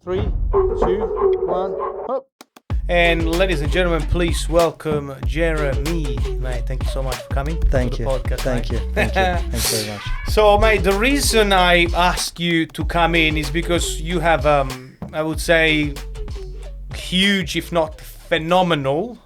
3, 2, 1, up. And ladies and gentlemen, please welcome Jeremy. Mate, thank you so much for coming Thank to you. the podcast. Thank mate. you. Thank you. Thanks very much. So, mate, the reason I asked you to come in is because you have, I would say, huge, if not phenomenal,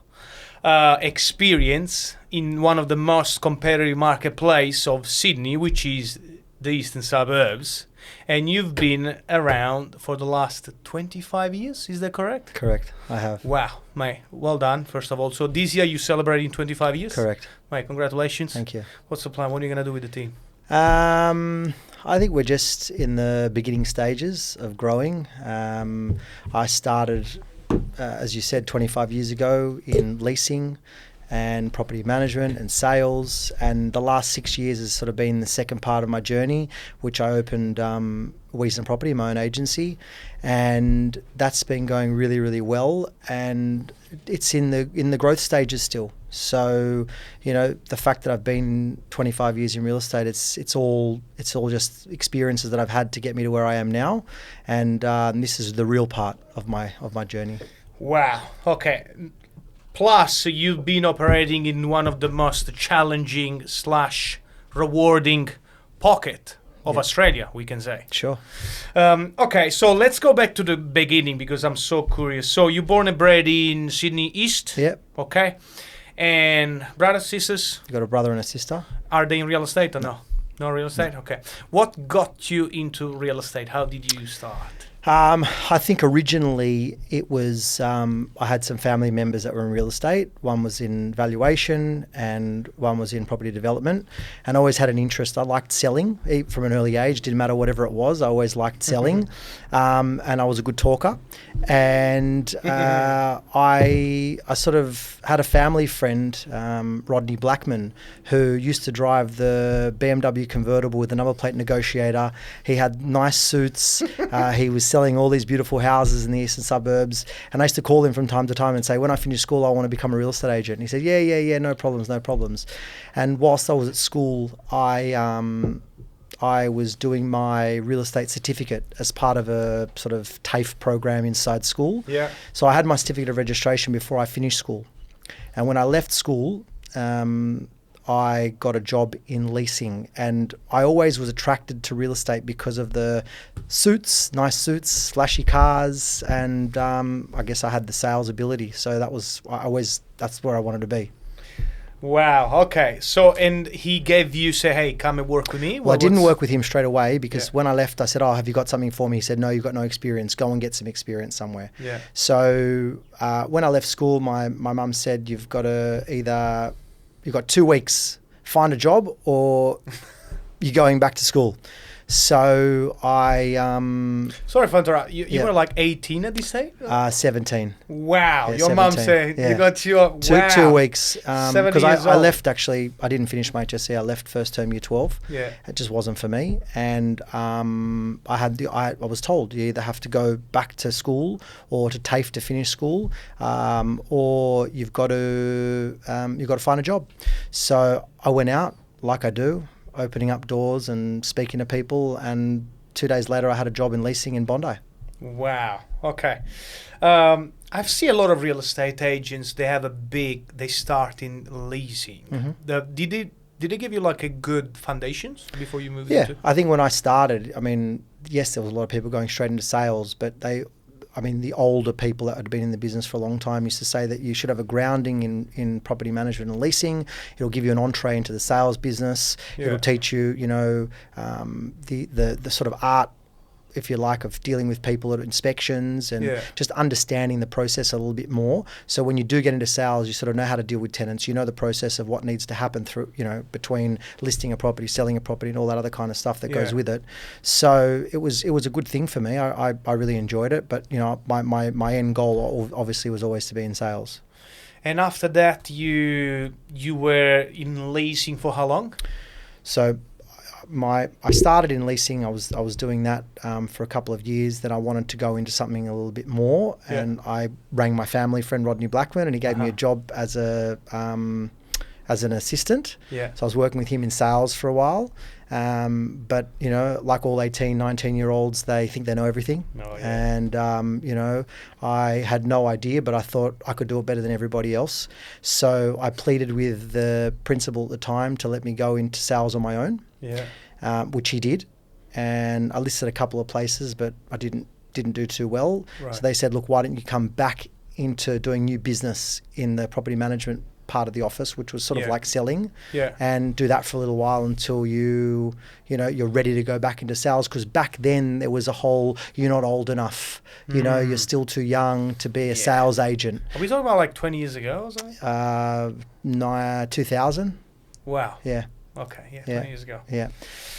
experience in one of the most competitive marketplace of Sydney, which is the Eastern Suburbs. And you've been around for the last 25 years, is that correct? Correct. I have. Wow, mate, well done, first of all. So this year you're celebrating 25 years? Correct. Mate, congratulations. Thank you. What's the plan? What are you going to do with the team? I think we're just in the beginning stages of growing. I started, as you said, 25 years ago in leasing and property management and sales, and the last 6 years has sort of been the second part of my journey, which I opened Wiesner Property, my own agency, and that's been going really, really well, and it's in the growth stages still. So, you know, the fact that I've been 25 years in real estate, it's all just experiences that I've had to get me to where I am now, and this is the real part of my journey. Wow, okay. Plus, you've been operating in one of the most challenging / rewarding pocket of Australia, we can say. Sure. Okay, so let's go back to the beginning because I'm so curious. So you're born and bred in Sydney East? Yep. Okay. And brothers, sisters? I've got a brother and a sister. Are they in real estate or no? No real estate? Okay. What got you into real estate? How did you start? I think originally it was, I had some family members that were in real estate. One was in valuation and one was in property development. And I always had an interest. I liked selling from an early age. Didn't matter whatever it was. I always liked selling. And I was a good talker. And I sort of had a family friend, Rodney Blackman, who used to drive the BMW convertible with the number plate negotiator. He had nice suits. He was selling all these beautiful houses in the Eastern Suburbs, and I used to call him from time to time and say, when I finish school I want to become a real estate agent. And he said, yeah, no problems. And whilst I was at school, I was doing my real estate certificate as part of a sort of TAFE program inside school. Yeah. So I had my certificate of registration before I finished school, and when I left school, I got a job in leasing, and I always was attracted to real estate because of the suits, nice suits, flashy cars, and I guess I had the sales ability. So that's where I wanted to be. Wow. Okay. So, and he gave you, say, hey, come and work with me? Well, I didn't work with him straight away because when I left, I said, oh, have you got something for me? He said, no, you've got no experience. Go and get some experience somewhere. Yeah. So when I left school, my mum said, you've got 2 weeks, find a job or you're going back to school. So I... Sorry for interrupting. You were like 18 at this stage? 17. Wow. Yeah, Your mum 17. said you got your... Wow. 2 weeks. 70 Because years I old. left actually, I didn't finish my HSC. I left first term year 12. Yeah. It just wasn't for me. And I was told you either have to go back to school or to TAFE to finish school, or you've got to find a job. So I went out like I do, opening up doors and speaking to people, and 2 days later I had a job in leasing in Bondi. Wow. Okay. I've seen a lot of real estate agents. They start in leasing. Mm-hmm. Did they give you like a good foundations before you moved Yeah, into? I think when I started, I mean, yes, there was a lot of people going straight into sales, but the older people that had been in the business for a long time used to say that you should have a grounding in property management and leasing. It'll give you an entree into the sales business. Yeah. It'll teach you, the sort of art, if you like, of dealing with people at inspections and just understanding the process a little bit more. So when you do get into sales, you sort of know how to deal with tenants. You know the process of what needs to happen through, between listing a property, selling a property, and all that other kind of stuff that goes with it. So it was a good thing for me. I really enjoyed it. But my end goal obviously was always to be in sales. And after that, you were in leasing for how long? So I started in leasing. I was doing that for a couple of years. Then I wanted to go into something a little bit more, and I rang my family friend Rodney Blackman, and he gave me a job as an assistant. Yeah. So I was working with him in sales for a while, But, you know, like all 18, 19-year-olds, they think they know everything. Oh, yeah. And, you know, I had no idea, but I thought I could do it better than everybody else. So I pleaded with the principal at the time to let me go into sales on my own, which he did. And I listed a couple of places, but I didn't do too well. Right. So they said, look, why don't you come back into doing new business in the property management part of the office, which was sort of like selling, and do that for a little while until you're ready to go back into sales. Because back then there was a whole, you're not old enough, you know, you're still too young to be a sales agent. Are we talking about like 20 years ago or something? 2000. Wow. Yeah. Okay. 20 years ago. Yeah.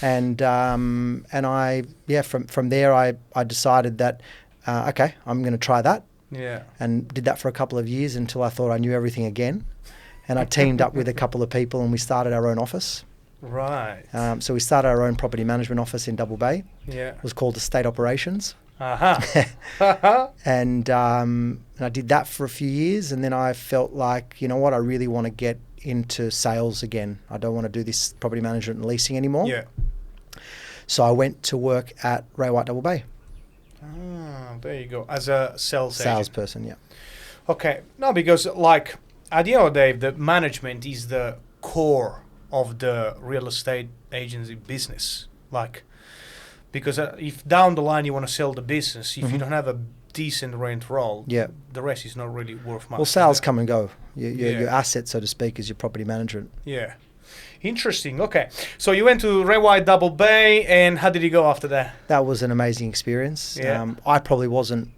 And I, from there I decided that, okay, I'm going to try that. Yeah. And did that for a couple of years until I thought I knew everything again. And I teamed up with a couple of people and we started our own office. Right. So we started our own property management office in Double Bay. Yeah. It was called Estate Operations. Uh-huh. And I did that for a few years, and then I felt like, you know what, I really want to get into sales again. I don't want to do this property management and leasing anymore. Yeah. So I went to work at Ray White Double Bay. Ah, there you go. As a salesperson, yeah. Okay. No, because like at the end of the day, the management is the core of the real estate agency business. Like, because if down the line you want to sell the business, if you don't have a decent rent roll, the rest is not really worth much. Well, sales come and go. Your asset, so to speak, is your property management. Yeah. Interesting. Okay. So you went to Ray White Double Bay, and how did you go after that? That was an amazing experience. Yeah. I probably wasn't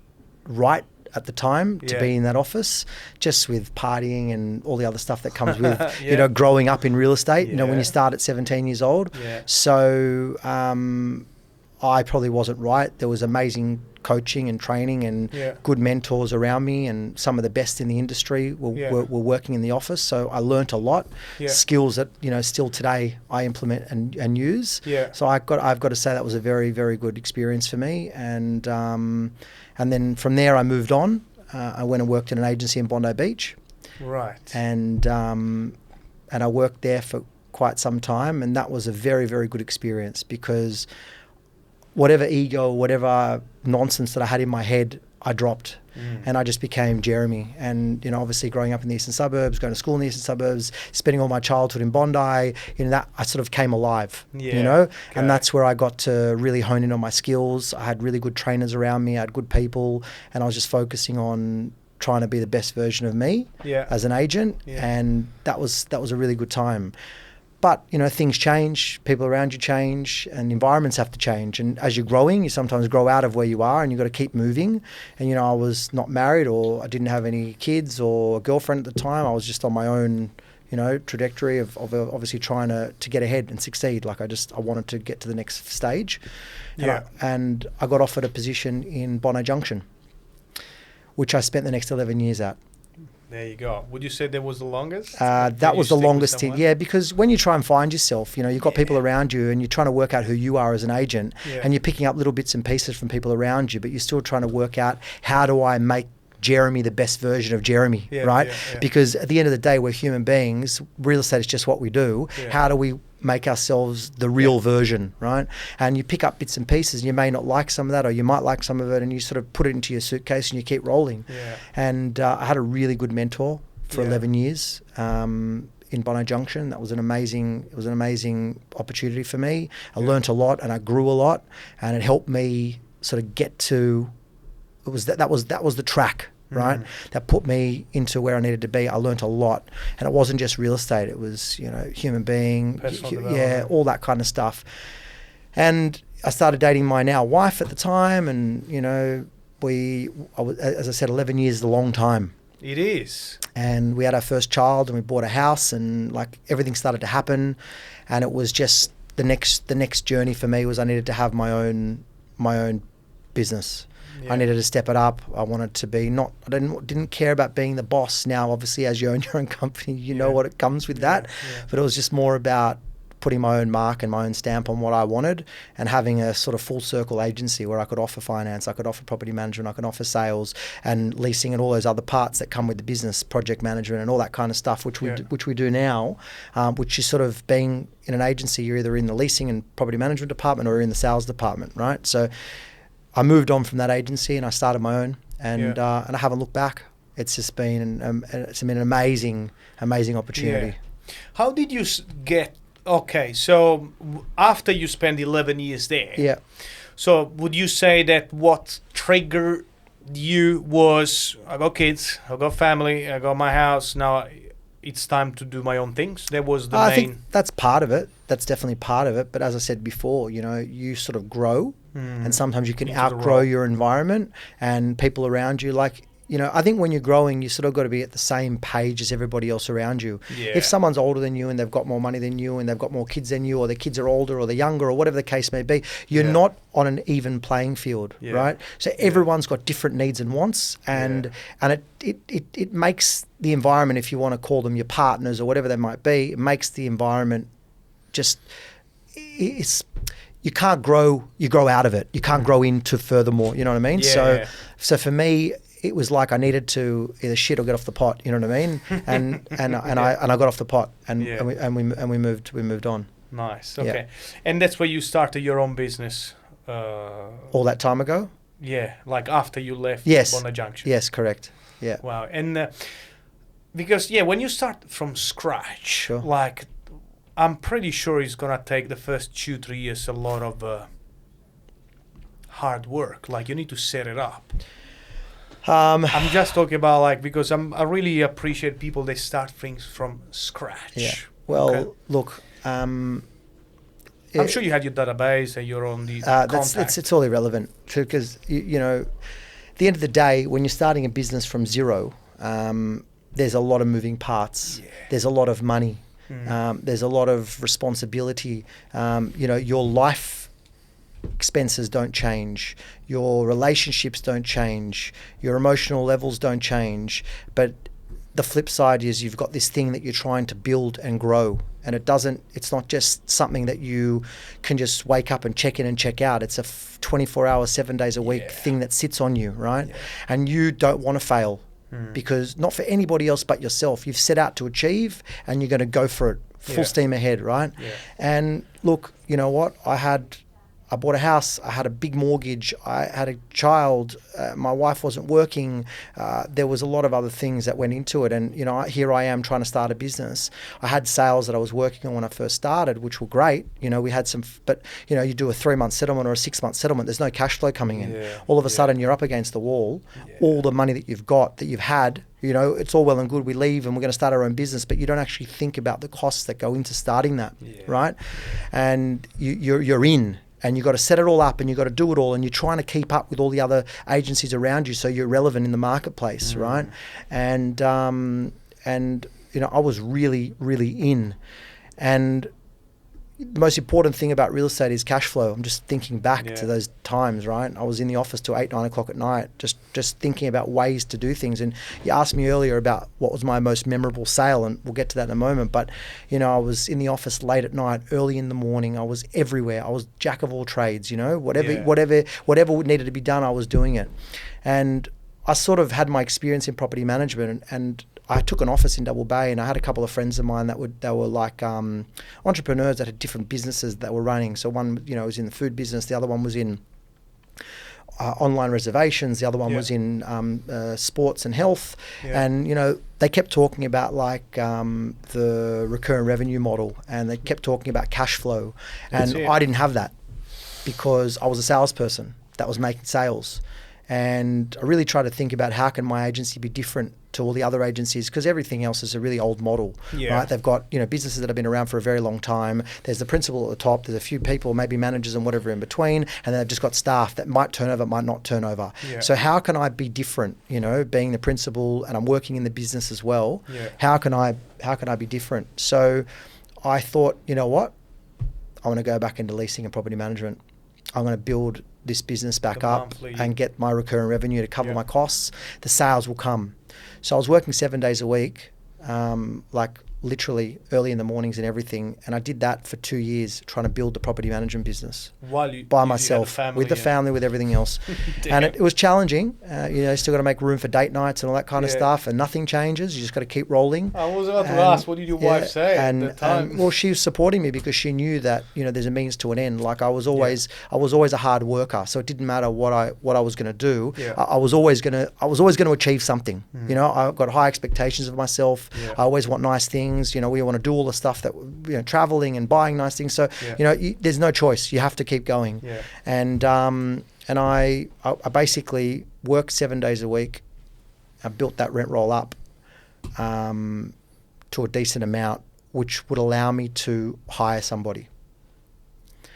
right at the time to be in that office, just with partying and all the other stuff that comes with, you know, growing up in real estate, you know, when you start at 17 years old. Yeah. So I probably wasn't right. There was amazing coaching and training and good mentors around me, and some of the best in the industry were working in the office. So I learnt a lot, skills that, you know, still today I implement and use. Yeah. So I've got to say that was a very, very good experience for me. And then from there I moved on. I went and worked in an agency in Bondi Beach. Right. And I worked there for quite some time, and that was a very, very good experience, because whatever ego, whatever nonsense that I had in my head, I dropped, and I just became Jeremy. And, you know, obviously growing up in the Eastern Suburbs, going to school in the Eastern Suburbs, spending all my childhood in Bondi, you know, that I sort of came alive, you know, and that's where I got to really hone in on my skills. I had really good trainers around me, I had good people, and I was just focusing on trying to be the best version of me as an agent, and that was a really good time. But, you know, things change, people around you change, and environments have to change. And as you're growing, you sometimes grow out of where you are, and you've got to keep moving. And, you know, I was not married, or I didn't have any kids or a girlfriend at the time. I was just on my own, you know, trajectory of obviously trying to get ahead and succeed. Like I wanted to get to the next stage. And I got offered a position in Bondi Junction, which I spent the next 11 years at. There you go. Would you say that was the longest? That was the longest thing, because when you try and find yourself, you know, you've got people around you, and you're trying to work out who you are as an agent, and you're picking up little bits and pieces from people around you, but you're still trying to work out, how do I make Jeremy the best version of Jeremy, right? Because at the end of the day, we're human beings. Real estate is just what we do. How do we make ourselves the real version, right? And you pick up bits and pieces, and you may not like some of that, or you might like some of it, and you sort of put it into your suitcase and you keep rolling. And I had a really good mentor for 11 years in Bondi Junction. That was an amazing opportunity for me. I learnt a lot, and I grew a lot, and it helped me sort of get to, that was the track, right? That put me into where I needed to be. I learnt a lot, and it wasn't just real estate. It was, you know, human being, all that kind of stuff. And I started dating my now wife at the time, and, you know, as I said, 11 years is a long time. It is. And we had our first child, and we bought a house, and like everything started to happen, and it was just the next journey for me was I needed to have my own business. I needed to step it up. I wanted to be I didn't care about being the boss. Now, obviously, as you own your own company, you know what it comes with that. But it was just more about putting my own mark and my own stamp on what I wanted, and having a sort of full circle agency where I could offer finance, I could offer property management, I could offer sales and leasing and all those other parts that come with the business, project management and all that kind of stuff, which we do now, which is sort of being in an agency, you're either in the leasing and property management department or you're in the sales department, right? So I moved on from that agency and I started my own, and I haven't looked back. It's just been an amazing opportunity. Yeah. How did you get? Okay, so after you spent 11 years there, so would you say that what triggered you was, I got kids, I got family, I got my house, now it's time to do my own things? That was the main... I think that's part of it. That's definitely part of it. But as I said before, you know, you sort of grow and sometimes you can outgrow your environment and people around you. Like, you know, I think when you're growing, you sort of got to be at the same page as everybody else around you. Yeah. If someone's older than you and they've got more money than you and they've got more kids than you, or the kids are older or they're younger or whatever the case may be, you're not on an even playing field, right? So everyone's got different needs and wants, and it makes the environment, if you want to call them your partners or whatever they might be, it makes the environment just... you can't grow, you grow out of it. You can't grow into furthermore, you know what I mean? So for me, it was like I needed to either shit or get off the pot, you know what I mean? And I got off the pot and we moved on. Nice. Okay. Yeah. And that's where you started your own business. All that time ago? Yeah, like after you left Bondi Junction. Yes, correct. Yeah. Wow. And because when you start from scratch, like I'm pretty sure it's gonna take the first 2-3 years a lot of hard work. Like you need to set it up. I'm just talking about like, because I really appreciate people that start things from scratch. Yeah. Well, look, I'm sure you had your database and your own contacts. It's all irrelevant because you know, at the end of the day, when you're starting a business from zero, there's a lot of moving parts. Yeah. There's a lot of money. There's a lot of responsibility. You know, your life expenses don't change, your relationships don't change, your emotional levels don't change, but the flip side is you've got this thing that you're trying to build and grow, and it's not just something that you can just wake up and check in and check out. It's a 24-hour 7 days a week thing that sits on you, right? And you don't want to fail because not for anybody else but yourself. You've set out to achieve and you're going to go for it full steam ahead, right? And look, you know what, I bought a house, I had a big mortgage, I had a child, my wife wasn't working, there was a lot of other things that went into it, and you know, here I am trying to start a business. I had sales that I was working on when I first started, which were great, you know, we had some, but you know, you do a 3-month settlement or a 6-month settlement, there's no cash flow coming in. All of a sudden you're up against the wall, all the money that you've got, that you've had, you know, it's all well and good, we leave and we're going to start our own business, but you don't actually think about the costs that go into starting that, right? And you're in. And you've got to set it all up and you've got to do it all, and you're trying to keep up with all the other agencies around you so you're relevant in the marketplace, right? And you know, I was really, really in. And the most important thing about real estate is cash flow. I'm just thinking back to those times, right? I was in the office till 8, 9 o'clock at night, just thinking about ways to do things. And you asked me earlier about what was my most memorable sale, and we'll get to that in a moment. But, you know, I was in the office late at night, early in the morning. I was everywhere. I was jack of all trades, you know, whatever needed to be done, I was doing it. And I sort of had my experience in property management, and I took an office in Double Bay, and I had a couple of friends of mine that were like entrepreneurs that had different businesses that were running. So one, you know, was in the food business. The other one was in online reservations. The other one was in sports and health. And, you know, they kept talking about like the recurring revenue model, and they kept talking about cash flow. And I didn't have that because I was a salesperson that was making sales. And I really tried to think about how can my agency be different to all the other agencies, because everything else is a really old model, right? They've got, you know, businesses that have been around for a very long time. There's the principal at the top. There's a few people, maybe managers and whatever in between, and then they've just got staff that might turn over, might not turn over. So how can I be different? You know, being the principal and I'm working in the business as well. How can I be different? So I thought, you know what? I want to go back into leasing and property management. I'm going to build this business back up and get my recurring revenue to cover my costs. The sales will come. So I was working 7 days a week, like literally early in the mornings and everything. And I did that for 2 years, trying to build the property management business While by you myself, had with the family, with everything else. Damn. And it was challenging. Still got to make room for date nights and all that kind of stuff. And nothing changes. You just got to keep rolling. I was about to ask, what did your wife say at the time? Well, she was supporting me because she knew that there's a means to an end. Like I was always a hard worker, so it didn't matter what I was going to do. Yeah. I was always going to achieve something. I've got high expectations of myself. Yeah. I always want nice things. We want to do all the stuff that traveling and buying nice things. So there's no choice. You have to keep going. Yeah. And I basically worked 7 days a week. I built that rent roll up to a decent amount, which would allow me to hire somebody.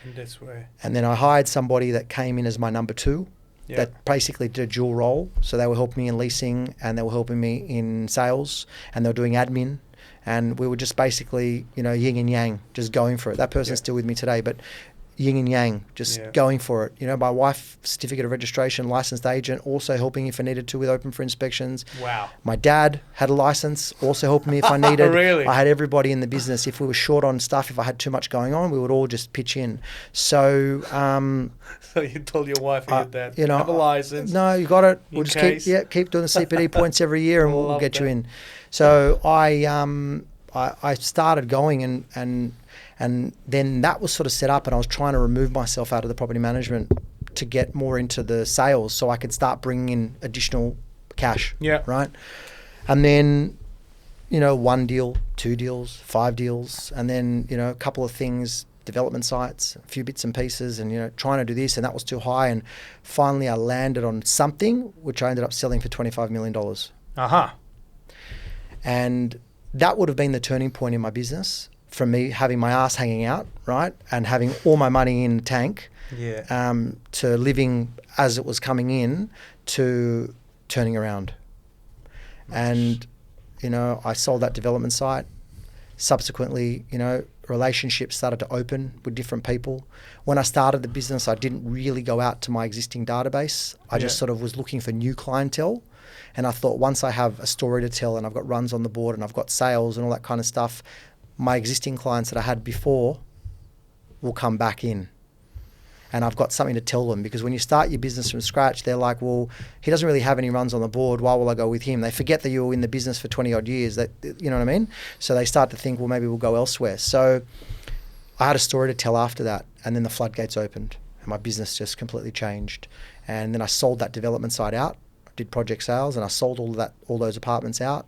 And that's where. And then I hired somebody that came in as my number two. Yeah. That basically did a dual role. So they were helping me in leasing and they were helping me in sales and they were doing admin. And we were just basically, yin and yang, just going for it. That person's still with me today, but yin and yang, just going for it. My wife, certificate of registration, licensed agent, also helping if I needed to with open for inspections. Wow. My dad had a license, also helping me if I needed. Really? I had everybody in the business. If we were short on stuff, if I had too much going on, we would all just pitch in. So, so you told your wife and your dad, have a license. No, you got it. We'll just keep doing the CPD points every year and we'll get you in. So I started going and then that was sort of set up and I was trying to remove myself out of the property management to get more into the sales so I could start bringing in additional cash. Yeah. Right. And then, 1 deal, 2 deals, 5 deals, and then, a couple of things, development sites, a few bits and pieces and, trying to do this and that was too high. And finally I landed on something which I ended up selling for $25 million. Uh-huh. And that would have been the turning point in my business, from me having my ass hanging out, right, and having all my money in the tank, to living as it was coming in, to turning around. Nice. And, I sold that development site. Subsequently, relationships started to open with different people. When I started the business, I didn't really go out to my existing database. I just sort of was looking for new clientele. And I thought once I have a story to tell and I've got runs on the board and I've got sales and all that kind of stuff, my existing clients that I had before will come back in. And I've got something to tell them, because when you start your business from scratch, they're like, well, he doesn't really have any runs on the board. Why will I go with him? They forget that you were in the business for 20 odd years. That, you know what I mean? So they start to think, well, maybe we'll go elsewhere. So I had a story to tell after that. And then the floodgates opened and my business just completely changed. And then I sold that development site out. Did project sales and I sold all those apartments out,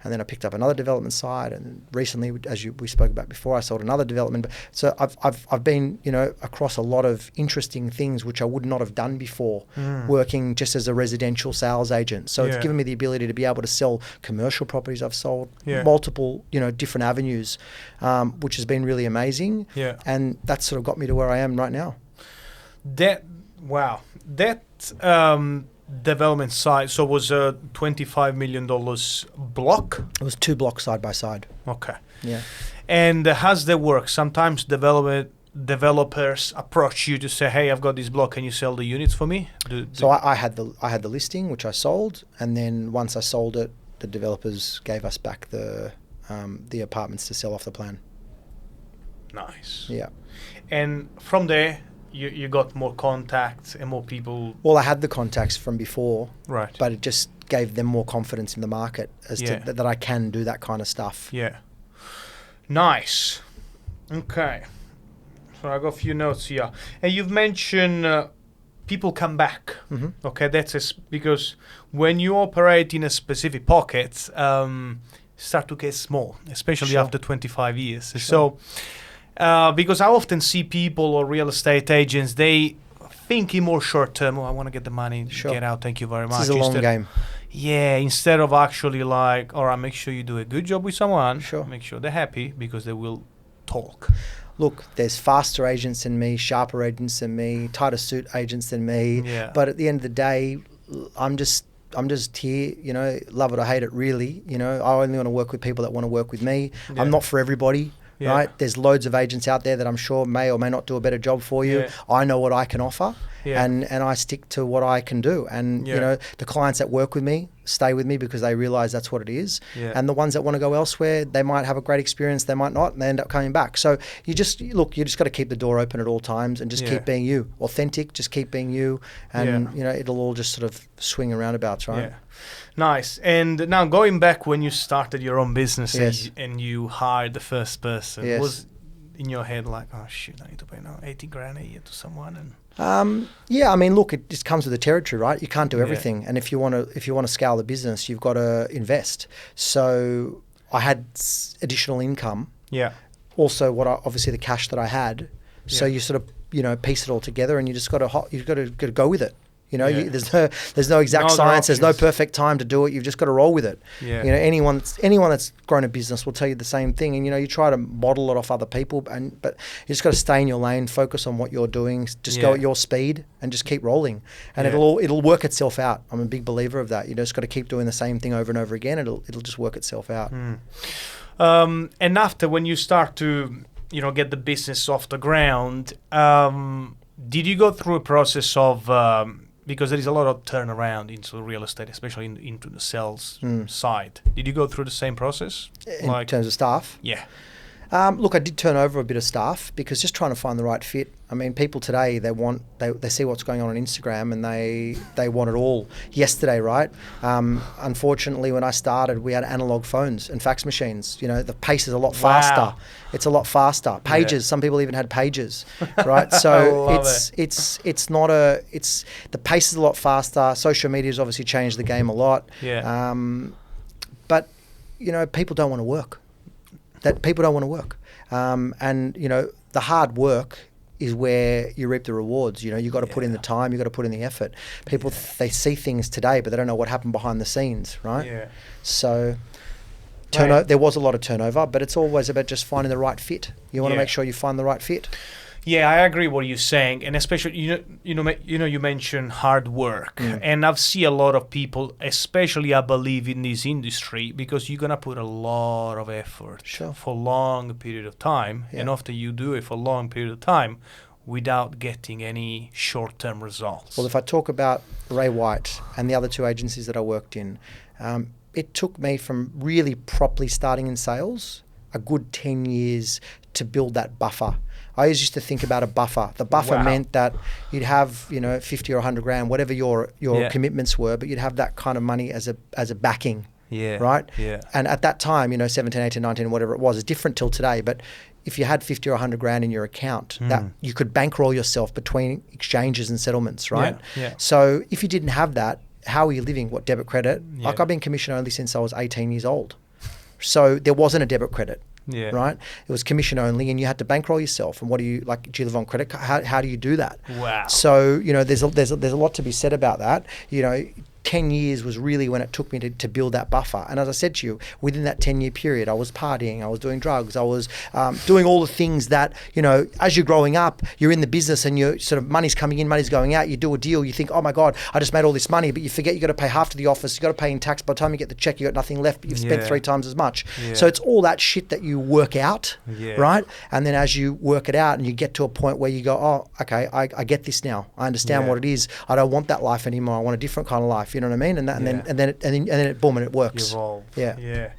and then I picked up another development site, and recently, as we spoke about before, I sold another development. So I've been across a lot of interesting things which I would not have done before, working just as a residential sales agent. So it's given me the ability to be able to sell commercial properties. I've sold multiple different avenues, which has been really amazing. Yeah, and that's sort of got me to where I am right now. That development site, so was a $25 million block? It was 2 blocks side by side. Okay. Yeah. And how's that work? Sometimes developers approach you to say, hey, I've got this block, can you sell the units for me? So I had the listing, which I sold, and then once I sold it, the developers gave us back the apartments to sell off the plan. Nice. Yeah. And from there, you got more contacts and more people. Well, I had the contacts from before, right? But it just gave them more confidence in the market as to that I can do that kind of stuff. Yeah. Nice. Okay. So I got a few notes here, and you've mentioned people come back. Mm-hmm. Okay, that's because when you operate in a specific pocket, start to get small, especially after 25 years. Sure. So. Because I often see people or real estate agents, they think in more short term, I want to get the money, get out, thank you very much. This is a long game. Yeah, instead of actually like, all right, make sure you do a good job with someone, sure. Make sure they're happy because they will talk. Look, there's faster agents than me, sharper agents than me, tighter suit agents than me. Yeah. But at the end of the day, I'm just here, love it or hate it, really. I only want to work with people that want to work with me. Yeah. I'm not for everybody. Yeah. Right? There's loads of agents out there that I'm sure may or may not do a better job for you. Yeah. I know what I can offer, and I stick to what I can do. And the clients that work with me, stay with me because they realize that's what it is. Yeah. And the ones that want to go elsewhere, they might have a great experience, they might not, and they end up coming back. So you just got to keep the door open at all times and just keep being you, authentic, just keep being you, and it'll all just sort of swing and roundabouts, right? Yeah. Nice. And now going back when you started your own business, Yes. and you hired the first person, Yes. was in your head like, oh shit, I need to pay now 80 grand a year to someone? And Yeah, I mean, look, it just comes with the territory, right? You can't do everything, and if you want to scale the business, you've got to invest. So I had additional income. yeah, Also, obviously the cash that I had. So you sort of piece it all together, and you just got to go with it. Yeah. There's no exact No other science. There's no options. perfect time to do it. You've just got to roll with it. Yeah. Anyone that's grown a business will tell you the same thing. And you try to model it off other people, but you just got to stay in your lane, focus on what you're doing, just go at your speed, and just keep rolling. And it'll work itself out. I'm a big believer of that. You just got to keep doing the same thing over and over again. It'll just work itself out. And after, when you start to get the business off the ground, did you go through a process of because there is a lot of turnaround into real estate, especially into the sales side. Did you go through the same process? In terms of staff? Yeah. Look, I did turn over a bit of staff because just trying to find the right fit. I mean, people today, they see what's going on Instagram and they want it all yesterday, right? Unfortunately, when I started, we had analog phones and fax machines. The pace is a lot faster. Wow. It's a lot faster. Pages, some people even had pages, right? So it's not the pace is a lot faster. Social media has obviously changed the game a lot. Yeah. But people don't want to work. People don't want to work. And the hard work is where you reap the rewards. You got to put in the time, you got to put in the effort. People, they see things today, but they don't know what happened behind the scenes, right? Yeah. So there was a lot of turnover, but it's always about just finding the right fit. You want to make sure you find the right fit. Yeah, I agree what you're saying, and especially you mentioned hard work, and I've seen a lot of people, especially I believe in this industry, because you're gonna put a lot of effort for a long period of time, and often you do it for a long period of time without getting any short-term results. Well, if I talk about Ray White and the other two agencies that I worked in, it took me from really properly starting in sales a good 10 years to build that buffer. I always used to think about a buffer. The buffer meant that you'd have 50 or 100 grand, whatever your commitments were, but you'd have that kind of money as a backing, right? Yeah. And at that time, 17, 18, 19, whatever it was, it's different till today. But if you had 50 or 100 grand in your account, that you could bankroll yourself between exchanges and settlements, right? Yeah. So if you didn't have that, how are you living? What, debit, credit? Yeah. Like I've been commission only since I was 18 years old. So there wasn't a debit credit. Yeah. Right. It was commission only, and you had to bankroll yourself. And what do you like? Do you live on credit? How do you do that? Wow. So there's a lot to be said about that. 10 years was really when it took me to build that buffer. And as I said to you, within that 10-year period, I was partying, I was doing drugs, I was doing all the things that, as you're growing up, you're in the business and you're sort of money's coming in, money's going out, you do a deal, you think, oh my God, I just made all this money, but you forget you got to pay half to the office, you got to pay in tax, by the time you get the check, you got nothing left, but you've spent 3 times as much. Yeah. So it's all that shit that you work out, right? And then as you work it out and you get to a point where you go, oh, okay, I get this now. I understand what it is. I don't want that life anymore. I want a different kind of life. You know what I mean? And then it boom, and it works. You evolve. Yeah.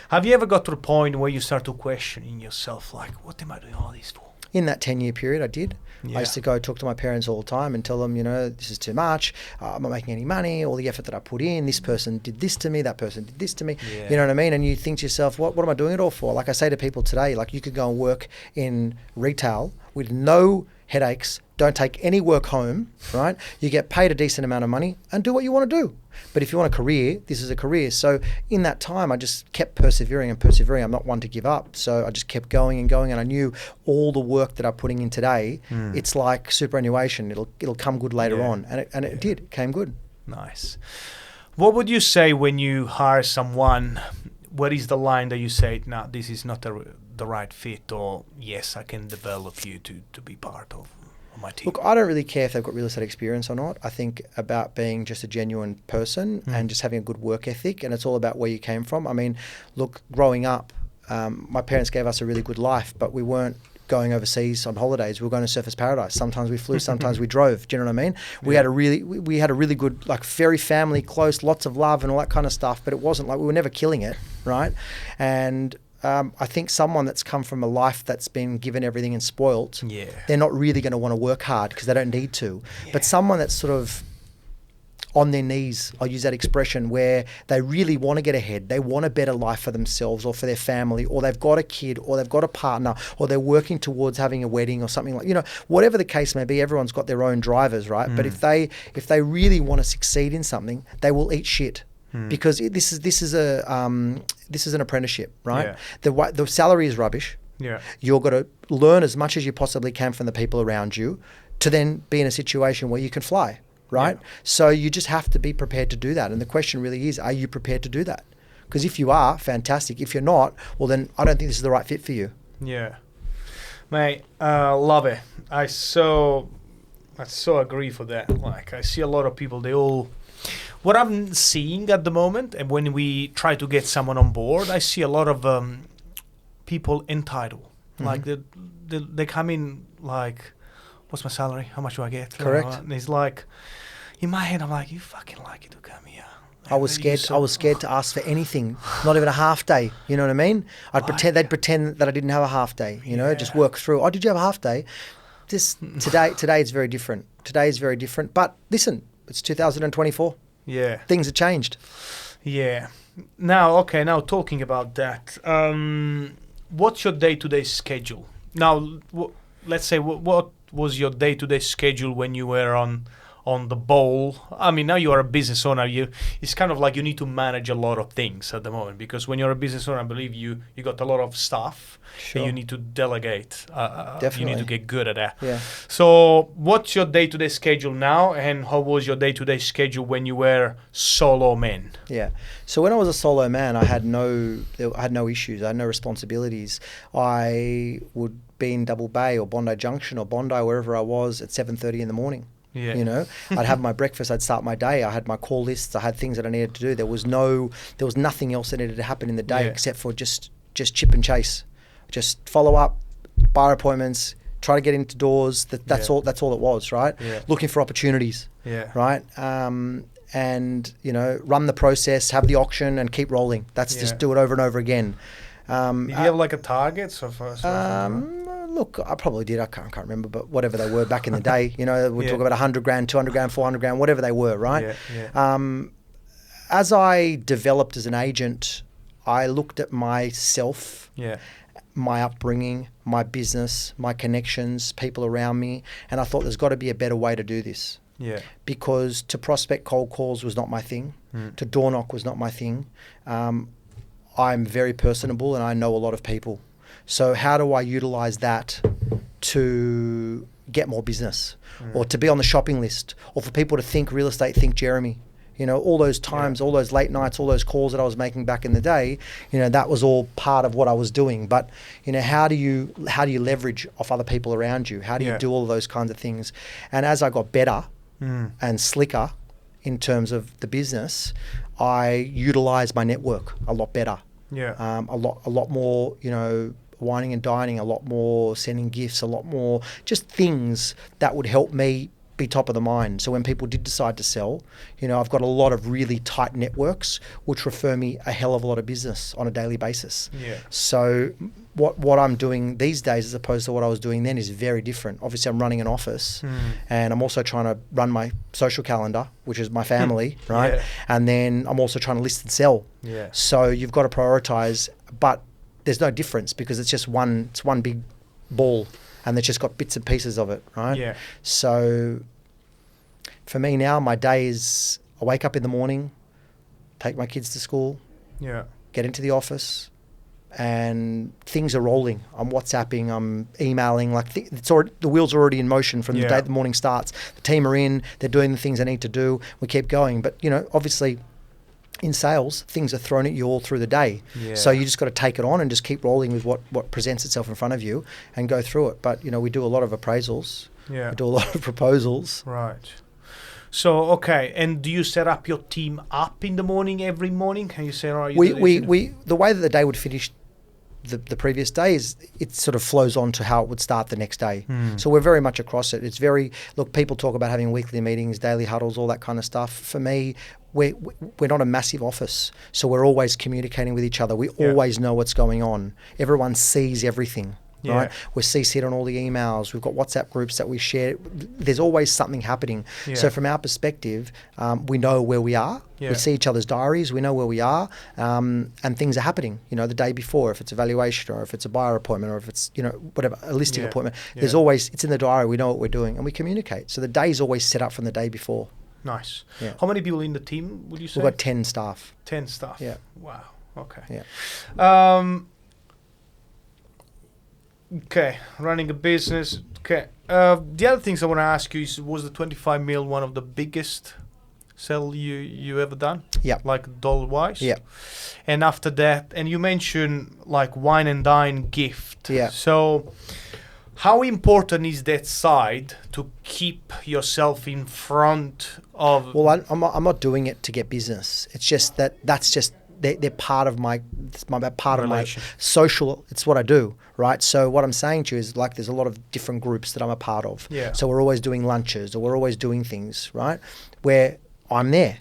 Have you ever got to the point where you start to questioning yourself, like, what am I doing all this for? In that 10-year period, I did. I used to go talk to my parents all the time and tell them, this is too much. I'm not making any money. All the effort that I put in, this person did this to me, that person did this to me. Yeah. You know what I mean? And you think to yourself, what am I doing it all for? Like I say to people today, like you could go and work in retail with no headaches, don't take any work home, right? You get paid a decent amount of money and do what you want to do. But if you want a career, this is a career. So in that time, I just kept persevering. I'm not one to give up. So I just kept going and going. And I knew all the work that I'm putting in today, it's like superannuation. It'll come good later on. And it did. It came good. Nice. What would you say when you hire someone? What is the line that you say, no, this is not the right fit, or yes, I can develop you to be part of my team? Look, I don't really care if they've got real estate experience or not. I think about being just a genuine person and just having a good work ethic, and it's all about where you came from. I mean, look, growing up, my parents gave us a really good life, but we weren't going overseas on holidays. We were going to Surfers Paradise. Sometimes we flew, sometimes we drove. Do you know what I mean? We had a really good, like very family close, lots of love and all that kind of stuff. But it wasn't like we were never killing it, right? And I think someone that's come from a life that's been given everything and spoilt, they're not really going to want to work hard because they don't need to. Yeah. But someone that's sort of on their knees, I'll use that expression, where they really want to get ahead, they want a better life for themselves or for their family, or they've got a kid or they've got a partner, or they're working towards having a wedding or something like, whatever the case may be, everyone's got their own drivers, right? But if they really want to succeed in something, they will eat shit. Because this is an apprenticeship, right? Yeah. The salary is rubbish. Yeah. You've got to learn as much as you possibly can from the people around you to then be in a situation where you can fly, right? Yeah. So you just have to be prepared to do that. And the question really is, are you prepared to do that? Because if you are, fantastic. If you're not, well then I don't think this is the right fit for you. Yeah. Mate, love it. I so agree for that. Like I see a lot of people, what I'm seeing at the moment, and when we try to get someone on board, I see a lot of people entitled. Like they come in like, what's my salary? How much do I get? Correct. And it's like, in my head, I'm like, you fucking lucky to come here. I was scared to ask for anything, not even a half day. You know what I mean? They'd pretend that I didn't have a half day. Just work through. Oh, did you have a half day? Today it's very different. Today is very different. But listen, it's 2024. Yeah. Things have changed. Yeah. Now talking about that, what's your day-to-day schedule? Now, let's say, what was your day-to-day schedule when you were on the ball? I mean, now you are a business owner. It's kind of like you need to manage a lot of things at the moment, because when you're a business owner, I believe you got a lot of stuff. Sure. And you need to delegate. Definitely. You need to get good at that. Yeah. So what's your day-to-day schedule now, and how was your day-to-day schedule when you were solo man? Yeah. So when I was a solo man, I had no issues. I had no responsibilities. I would be in Double Bay or Bondi Junction or Bondi, wherever I was, at 7:30 in the morning. Yeah. I'd have my breakfast, I'd start my day, I had my call lists, I had things that I needed to do. There was nothing else that needed to happen in the day except for just chip and chase. Just follow up, bar appointments, try to get into doors. That's all it was, right? Yeah. Looking for opportunities. Yeah. Right? And run the process, have the auction and keep rolling. That's just do it over and over again. Did you have like a target? Look, I probably did. I can't remember, but whatever they were back in the day, we talk about 100 grand, 200 grand, 400 grand, whatever they were, right? Yeah. As I developed as an agent, I looked at myself, my upbringing, my business, my connections, people around me, and I thought there's got to be a better way to do this. Yeah. Because to prospect cold calls was not my thing. To door knock was not my thing. I'm very personable and I know a lot of people. So how do I utilize that to get more business or to be on the shopping list, or for people to think real estate, think Jeremy? All those times, all those late nights, all those calls that I was making back in the day, that was all part of what I was doing. But, how do you leverage off other people around you? How do you do all those kinds of things? And as I got better and slicker in terms of the business, I utilized my network a lot better. Yeah. A lot more, whining and dining, a lot more sending gifts, a lot more just things that would help me be top of the mind. So when people did decide to sell, I've got a lot of really tight networks which refer me a hell of a lot of business on a daily basis. Yeah. So what I'm doing these days as opposed to what I was doing then is very different. Obviously I'm running an office and I'm also trying to run my social calendar, which is my family, right? Yeah. And then I'm also trying to list and sell. Yeah. So you've got to prioritize, but there's no difference because it's one big ball. And they've just got bits and pieces of it, right? Yeah. So for me now, my day is I wake up in the morning, take my kids to school, get into the office, and things are rolling. I'm WhatsApping, I'm emailing, the wheels are already in motion from the day the morning starts. The team are in, they're doing the things they need to do. We keep going. But, obviously in sales, things are thrown at you all through the day. Yeah. So you just got to take it on and just keep rolling with what presents itself in front of you and go through it. But, we do a lot of appraisals. Yeah. We do a lot of proposals. Right. So, okay. And do you set up your team up in the morning every morning? Can you say, the way that the day would finish the previous day, it sort of flows on to how it would start the next day. So we're very much across it. It's very, look, people talk about having weekly meetings, daily huddles, all that kind of stuff. For me, we're not a massive office, so we're always communicating with each other. We always know what's going on. Everyone sees everything. Yeah. Right, we're CC'd on all the emails. We've got WhatsApp groups that we share. There's always something happening. Yeah. So from our perspective, we know where we are. Yeah. We see each other's diaries. We know where we are, and things are happening. The day before, if it's a valuation or if it's a buyer appointment or if it's whatever, a listing appointment. There's always, it's in the diary. We know what we're doing and we communicate. So the day's always set up from the day before. Nice. Yeah. How many people in the team would you say? We've got 10 staff. 10 staff. Yeah. Wow. Okay. Yeah. Okay, running a business. Okay. The other things I want to ask you is, was the 25 mil one of the biggest sell you ever done? Yeah. Like dollar-wise? Yeah. And after that, and you mentioned like wine and dine gift. Yeah. So how important is that side to keep yourself in front of... Well, I'm not doing it to get business. It's just that's just... They're part of my social. It's what I do, right? So what I'm saying to you is, like, there's a lot of different groups that I'm a part of. Yeah. So we're always doing lunches or we're always doing things, right? Where I'm there.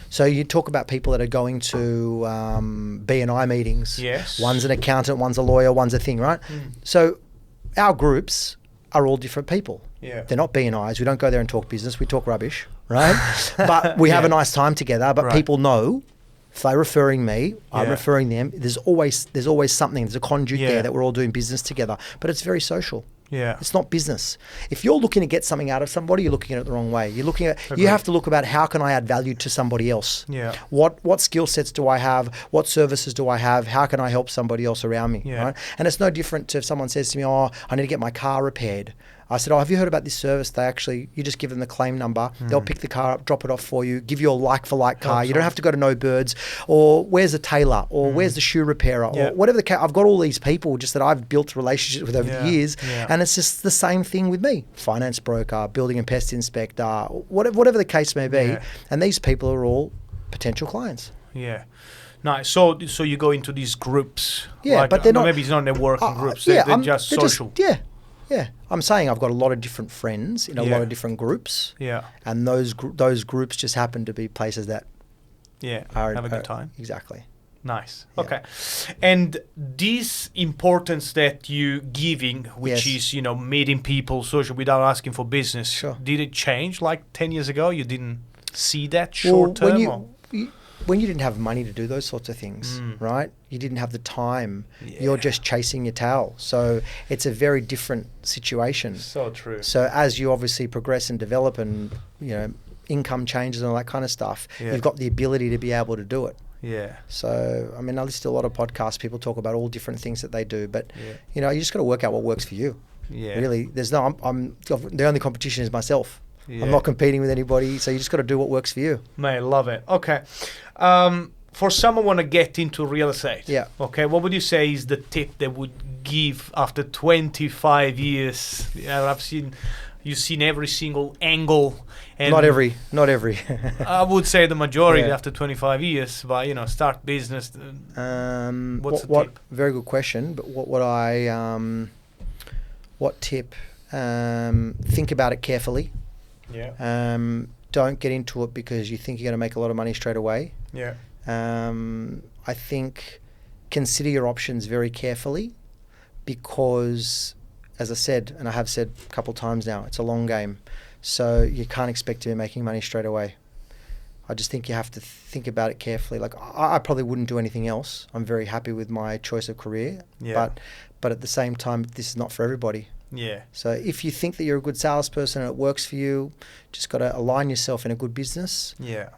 So you talk about people that are going to B&I meetings. Yes. One's an accountant, one's a lawyer, one's a thing, right? So our groups are all different people. Yeah. They're not B&Is. We don't go there and talk business. We talk rubbish, right? But we have a nice time together. But people know. If they're referring me, I'm referring them. There's always something. There's a conduit there that we're all doing business together. But it's very social. Yeah. It's not business. If you're looking to get something out of somebody, you're looking at it the wrong way. You have to look about, how can I add value to somebody else? Yeah. What skill sets do I have? What services do I have? How can I help somebody else around me? Yeah. Right? And it's no different to if someone says to me, "Oh, I need to get my car repaired." I said, "Oh, have you heard about this service? You just give them the claim number. They'll pick the car up, drop it off for you, give you a like-for-like car. You don't have to go to No Birds, or where's the tailor, or where's the shoe repairer, or whatever the case." I've got all these people just that I've built relationships with over the years, and it's just the same thing with me. Finance broker, building and pest inspector, whatever the case may be. Yeah. And these people are all potential clients. Yeah. Nice. So you go into these groups. Yeah, but they're not... Maybe it's not networking groups. They're just social. Yeah, I'm saying I've got a lot of different friends in a lot of different groups. Yeah. And those groups just happen to be places that have a good time. Exactly. Nice. Yeah. Okay. And this importance that you giving, which is, meeting people, social, without asking for business, Sure. did it change like 10 years ago? You didn't see that short term? When you didn't have money to do those sorts of things, right? You didn't have the time. Yeah. You're just chasing your tail. So it's a very different situation. So true. So as you obviously progress and develop and, income changes and all that kind of stuff, you've got the ability to be able to do it. Yeah. So, I listen to a lot of podcasts. People talk about all different things that they do. But, you just got to work out what works for you. Yeah. Really, I'm the only competition is myself. Yeah. I'm not competing with anybody, so you just got to do what works for you. Mate, love it. Okay. For someone want to get into real estate, okay, what would you say is the tip they would give after 25 years? You've seen every single angle. And not every. I would say the majority after 25 years, but start business. What's the tip? Very good question. But what tip? Think about it carefully. Yeah. Don't get into it because you think you're going to make a lot of money straight away. Yeah. I think consider your options very carefully because, as I said, and I have said a couple of times now, it's a long game. So you can't expect to be making money straight away. I just think you have to think about it carefully. Like I probably wouldn't do anything else. I'm very happy with my choice of career. Yeah. But at the same time, this is not for everybody. Yeah. So if you think that you're a good salesperson and it works for you, just got to align yourself in a good business. Yeah.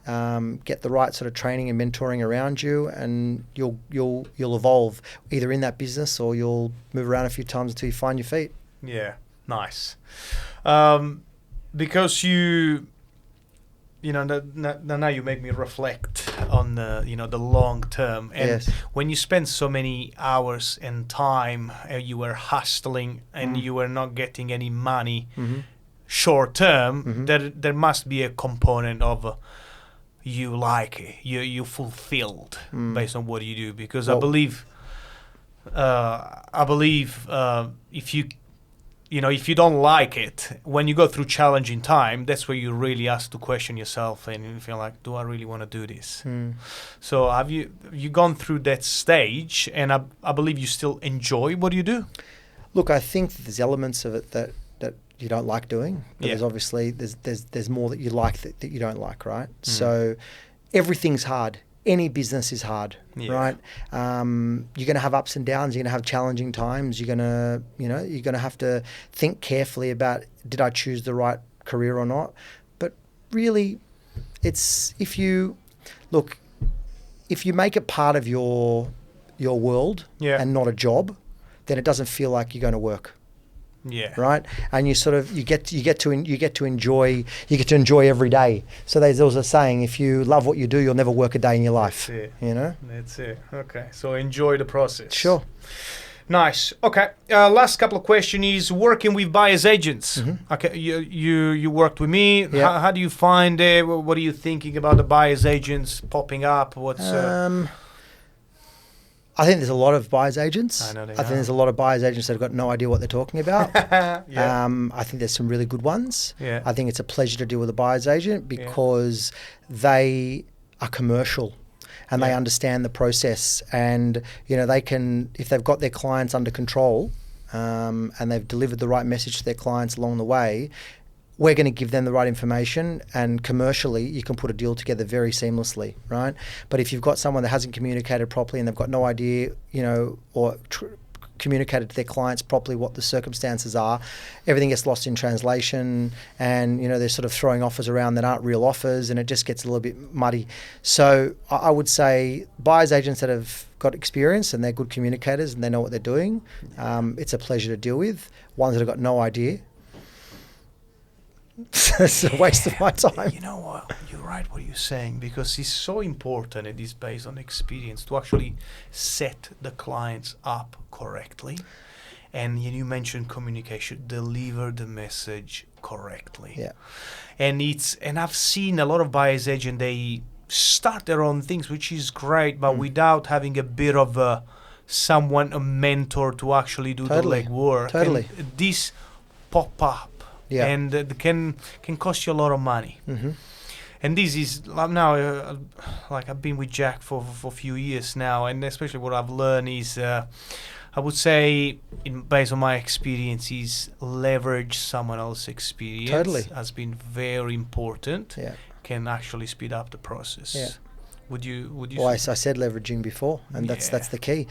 Get the right sort of training and mentoring around you, and you'll evolve either in that business or you'll move around a few times until you find your feet. Yeah. Nice. Because now you make me reflect on the long term, and when you spend so many hours and time, you were hustling and you were not getting any money short term. There must be a component of you fulfilled based on what you do, because I believe I believe if if you don't like it, when you go through challenging time, that's where you really have to question yourself and you feel like, do I really want to do this? So have you gone through that stage, and I believe you still enjoy what you do? Look, I think that there's elements of it that you don't like doing, but Yeah. there's obviously there's more that you like that you don't like, right? So everything's hard. Any business is hard, Yeah. right? You're going to have ups and downs. You're going to have challenging times. You're going to have to think carefully about, did I choose the right career or not? But really, it's if you make it part of your world Yeah. and not a job, then it doesn't feel like you're going to work. Yeah. Right, and you get to enjoy every day. So there's a saying: if you love what you do, you'll never work a day in your life. That's it. You know. That's it. Okay. So enjoy the process. Sure. Nice. Okay. Last couple of questions is working with buyer's agents. Mm-hmm. Okay. You worked with me. Yeah. How do you find it? What are you thinking about the buyer's agents popping up? What's I think there's a lot of buyer's agents. I know they think are. there's a lot of buyer's agents that have got no idea what they're talking about. Yeah. I think there's some really good ones. Yeah. I think it's a pleasure to deal with a buyer's agent because they are commercial and they understand the process, and they can, if they've got their clients under control and they've delivered the right message to their clients along the way, we're going to give them the right information, and commercially you can put a deal together very seamlessly, right? But if you've got someone that hasn't communicated properly and they've got no idea, or communicated to their clients properly what the circumstances are, everything gets lost in translation, and they're sort of throwing offers around that aren't real offers, and it just gets a little bit muddy. So I would say buyers agents that have got experience and they're good communicators and they know what they're doing, it's a pleasure to deal with. Ones that have got no idea, it's a waste of my time. You know what? You're right what you're saying, because it's so important, it is based on experience, to actually set the clients up correctly. And you mentioned communication, deliver the message correctly. Yeah. And I've seen a lot of buyer's agent, they start their own things, which is great, but without having a bit of a mentor to actually do the legwork. Totally. And this pop up. Yeah. And it can cost you a lot of money. Mm-hmm. And this is now, like I've been with Jack for a few years now, and especially what I've learned is, I would say, based on my experiences, leverage someone else's experience. Totally. Has been very important. Yeah. Can actually speed up the process. Yeah. Would you? Well, I said leveraging before, and that's the key.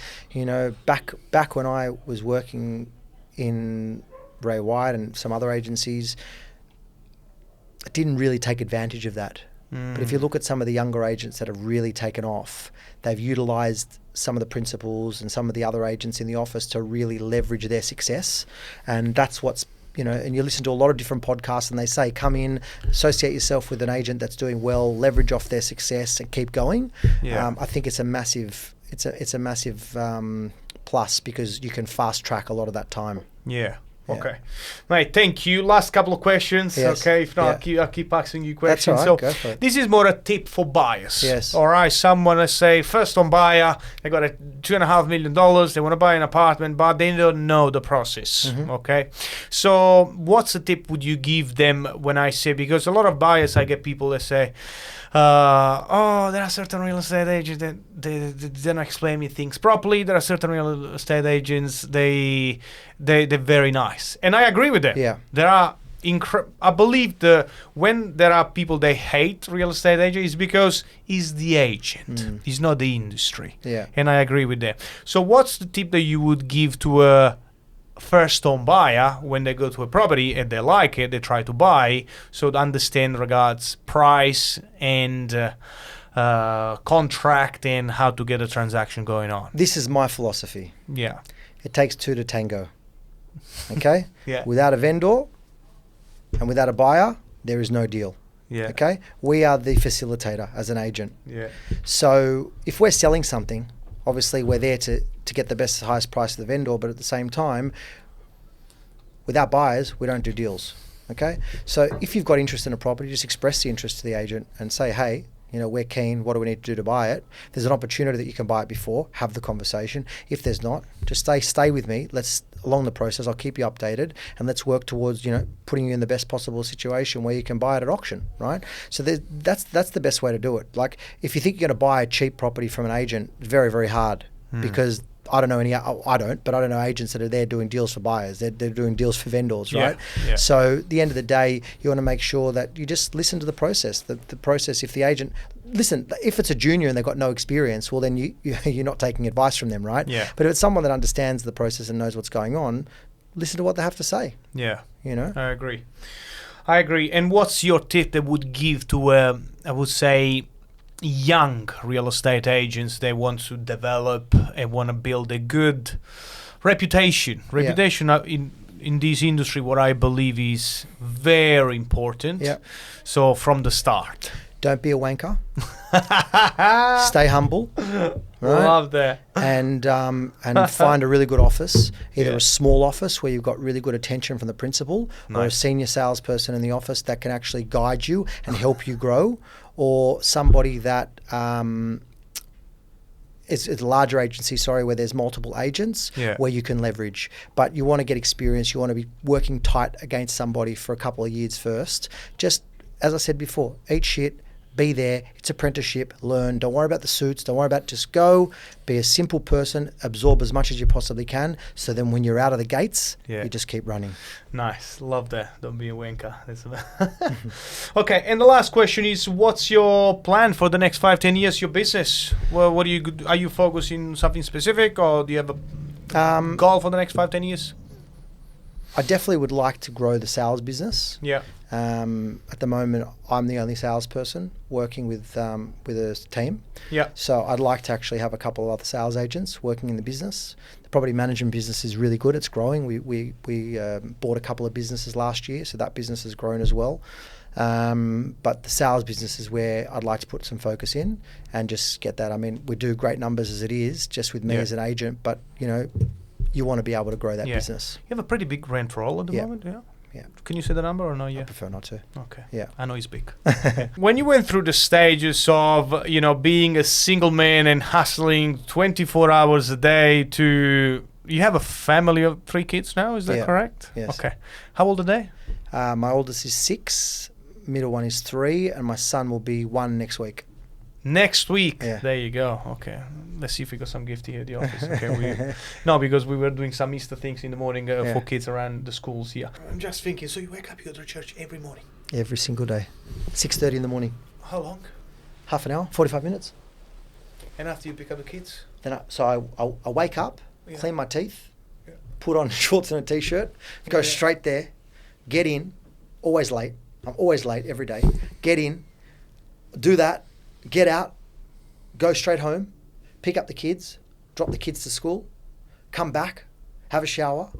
Back when I was working in Ray White and some other agencies, didn't really take advantage of that. But if you look at some of the younger agents that have really taken off, they've utilised some of the principles and some of the other agents in the office to really leverage their success. And that's what's, and you listen to a lot of different podcasts and they say, come in, associate yourself with an agent that's doing well, leverage off their success and keep going. Yeah. I think it's a massive, plus, because you can fast track a lot of that time. Yeah. Okay, mate. Thank you. Last couple of questions. Yes. Okay, if not, I'll keep asking you questions. That's all right. Go for it. This is more a tip for buyers. Yes. All right. Someone, let's say, first-time buyer. They got $2.5 million. They want to buy an apartment, but they don't know the process. Mm-hmm. Okay. So, what's the tip would you give them when I say, because a lot of buyers, I get people that say, there are certain real estate agents that they don't explain me things properly. There are certain real estate agents, they're very nice, and I agree with them. Yeah. There are I believe when there are people they hate real estate agents, is because he's the agent, he's not the industry. Yeah. And I agree with them. So what's the tip that you would give to a first home buyer when they go to a property and they like it, they try to buy, so to understand regards price and contract and how to get a transaction going on? This is my philosophy. Yeah. It takes two to tango. Okay? Yeah. Without a vendor and without a buyer, there is no deal. Yeah. Okay? We are the facilitator as an agent. Yeah. So if we're selling something, obviously we're there to get the best, highest price to the vendor, but at the same time, without buyers, we don't do deals. Okay? So if you've got interest in a property, just express the interest to the agent and say, hey, we're keen. What do we need to do to buy it? If there's an opportunity that you can buy it before, have the conversation. If there's not, just stay with me. Along the process, I'll keep you updated, and let's work towards, putting you in the best possible situation where you can buy it at auction, right? So that's the best way to do it. Like, if you think you're going to buy a cheap property from an agent, very, very hard, because I don't know agents that are there doing deals for buyers. They're doing deals for vendors, right? Yeah. So at the end of the day, you want to make sure that you just listen to the process. The process, if the agent, if it's a junior and they've got no experience, well, then you're not taking advice from them, right? Yeah. But if it's someone that understands the process and knows what's going on, listen to what they have to say. Yeah. I agree. And what's your tip that would give to, I would say, young real estate agents? They want to develop and want to build a good reputation in this industry, what I believe is very important. So from the start, don't be a wanker. Stay humble. Right? Love that. And find a really good office, either a small office where you've got really good attention from the principal, or a senior salesperson in the office that can actually guide you and help you grow, or somebody that it's a larger agency, where there's multiple agents, where you can leverage. But you want to get experience. You want to be working tight against somebody for a couple of years first. Just, as I said before, eat shit, be there. It's apprenticeship. Learn. Don't worry about the suits. Don't worry about, just go. Be a simple person. Absorb as much as you possibly can. So then when you're out of the gates, you just keep running. Nice. Love that. Don't be a wanker. Okay. And the last question is, what's your plan for the next 5-10 years, your business? Well, are you focusing on something specific, or do you have a goal for the next 5-10 years? I definitely would like to grow the sales business. Yeah. At the moment, I'm the only salesperson working with a team. Yeah. So I'd like to actually have a couple of other sales agents working in the business. The property management business is really good. It's growing. We bought a couple of businesses last year, so that business has grown as well. But the sales business is where I'd like to put some focus in and just get that. I mean, we do great numbers as it is, just with me as an agent, but you want to be able to grow that business. You have a pretty big rent roll at the moment, Yeah. Can you say the number or no? Yeah. I prefer not to. Okay. Yeah. I know it's big. When you went through the stages of, being a single man and hustling 24 hours a day you have a family of 3 kids now, is that correct? Yes. Okay. How old are they? My oldest is 6, middle one is 3, and my son will be 1 next week. Next week. Yeah. There you go. Okay. Let's see if we got some gift here at the office. Okay. No, because we were doing some Easter things in the morning for kids around the schools here. I'm just thinking, so you wake up, you go to church every morning? Every single day. 6:30 in the morning. How long? Half an hour, 45 minutes. And after you pick up the kids? Then I wake up, clean my teeth, put on shorts and a t-shirt, go straight there, get in, always late. I'm always late every day. Get in, do that, get out, go straight home, pick up the kids, drop the kids to school, come back, have a shower,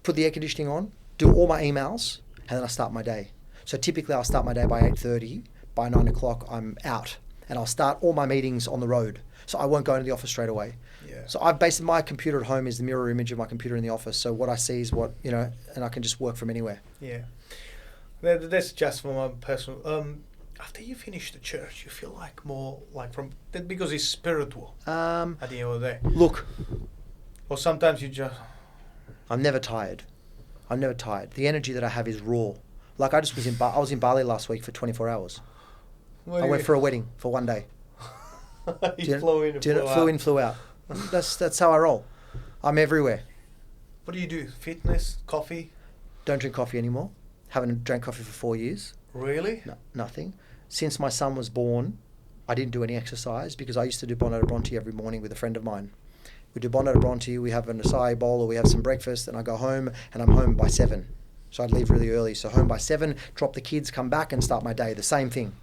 put the air conditioning on, do all my emails, and then I start my day. So typically I'll start my day by 8:30. By 9 o'clock I'm out, and I'll start all my meetings on the road. So I won't go into the office straight away. Yeah. So I've basically, my computer at home is the mirror image of my computer in the office. So what I see is what, and I can just work from anywhere. Yeah. That's just for my personal... after you finish the church, you feel like more like because it's spiritual at the end of the day. Look. Or sometimes you just... I'm never tired. The energy that I have is raw. Like I was in Bali last week for 24 hours. I went for a wedding for 1 day. Flew in, flew out. That's how I roll. I'm everywhere. What do you do? Fitness? Coffee? Don't drink coffee anymore. Haven't drank coffee for 4 years. Really? No, nothing. Since my son was born, I didn't do any exercise because I used to do Bondo Bronte every morning with a friend of mine. We do Bondo Bronte, we have an acai bowl, or we have some breakfast, and I go home, and I'm home by 7. So I'd leave really early. So home by 7, drop the kids, come back, and start my day. The same thing.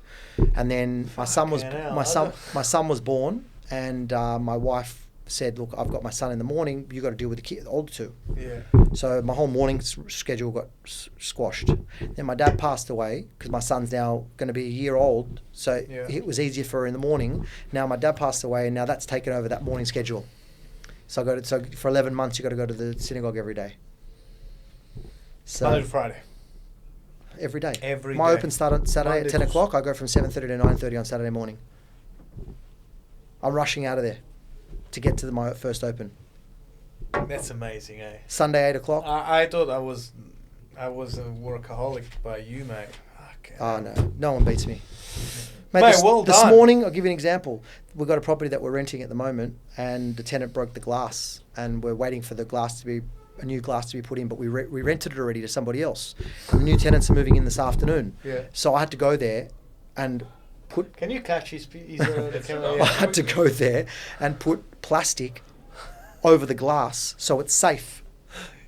And then my son was born, and my wife said, "Look, I've got my son in the morning. You got to deal with the older 2." Yeah. So my whole morning schedule got squashed. Then my dad passed away because my son's now going to be a year old. So it was easier for her in the morning. Now my dad passed away, and now that's taken over that morning schedule. So for 11 months, you got to go to the synagogue every day. So Monday to Friday. every day. Every My day. open start on Saturday Monday at 10 to o'clock. I go from 7:30 to 9:30 on Saturday morning. I'm rushing out of there to get to my first open. That's amazing, eh? Sunday 8 o'clock. I thought I was a workaholic by you, mate. Okay. Oh no, no one beats me. Mate, Mate, this, well this done. morning, I'll give you an example. We've got a property that we're renting at the moment, and the tenant broke the glass, and we're waiting for the glass to be a new glass to be put in, but we rented it already to somebody else. And the new tenants are moving in this afternoon. Yeah. So I had to go there and put. Can you catch his the camera? I had to go there and put plastic over the glass so it's safe.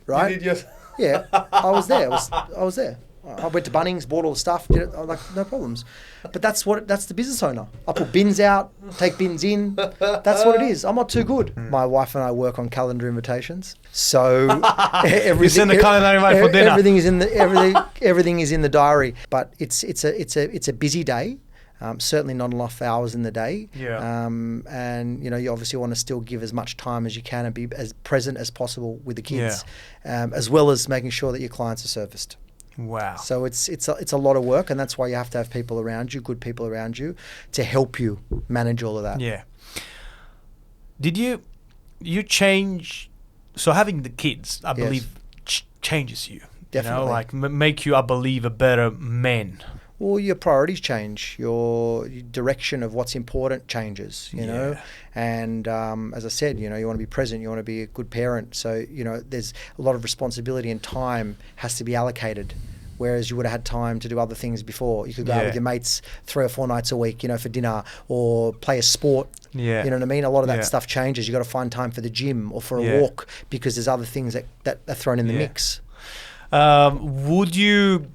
Right? You did your... Yeah, I was there. I was there. I went to Bunnings, bought all the stuff, did it. I was like, no problems. But that's the business owner. I put bins out, take bins in. That's what it is. I'm not too good. My wife and I work on calendar invitations, so You send the calendar invite for dinner. Everything is in the diary. But it's a busy day. Certainly not enough hours in the day. Yeah. And you obviously want to still give as much time as you can and be as present as possible with the kids, as well as making sure that your clients are serviced. Wow. So it's a lot of work, and that's why you have to have people around you, good people around you, to help you manage all of that. Yeah. Did you change? So having the kids, I believe, changes you. Definitely. Like make you, I believe, a better man. Well, your priorities change. Your direction of what's important changes, you know. And as I said, you want to be present. You want to be a good parent. So, there's a lot of responsibility and time has to be allocated. Whereas you would have had time to do other things before. You could go out with your mates 3 or 4 nights a week, for dinner or play a sport. Yeah. You know what I mean? A lot of that stuff changes. You got to find time for the gym or for a walk because there's other things that are thrown in the mix. Would you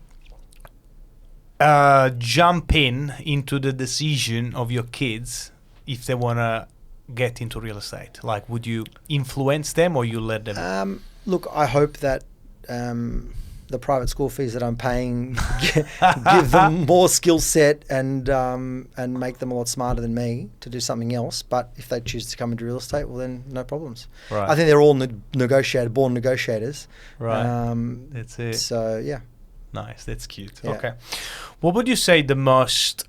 jump into the decision of your kids if they want to get into real estate? Like, would you influence them or you let them? Look, I hope that the private school fees that I'm paying give them more skill set and make them a lot smarter than me to do something else. But if they choose to come into real estate, well, then no problems. Right. I think they're all born negotiators. Right. That's it. So, yeah. Nice. That's cute. Yeah. Okay. What would you say the most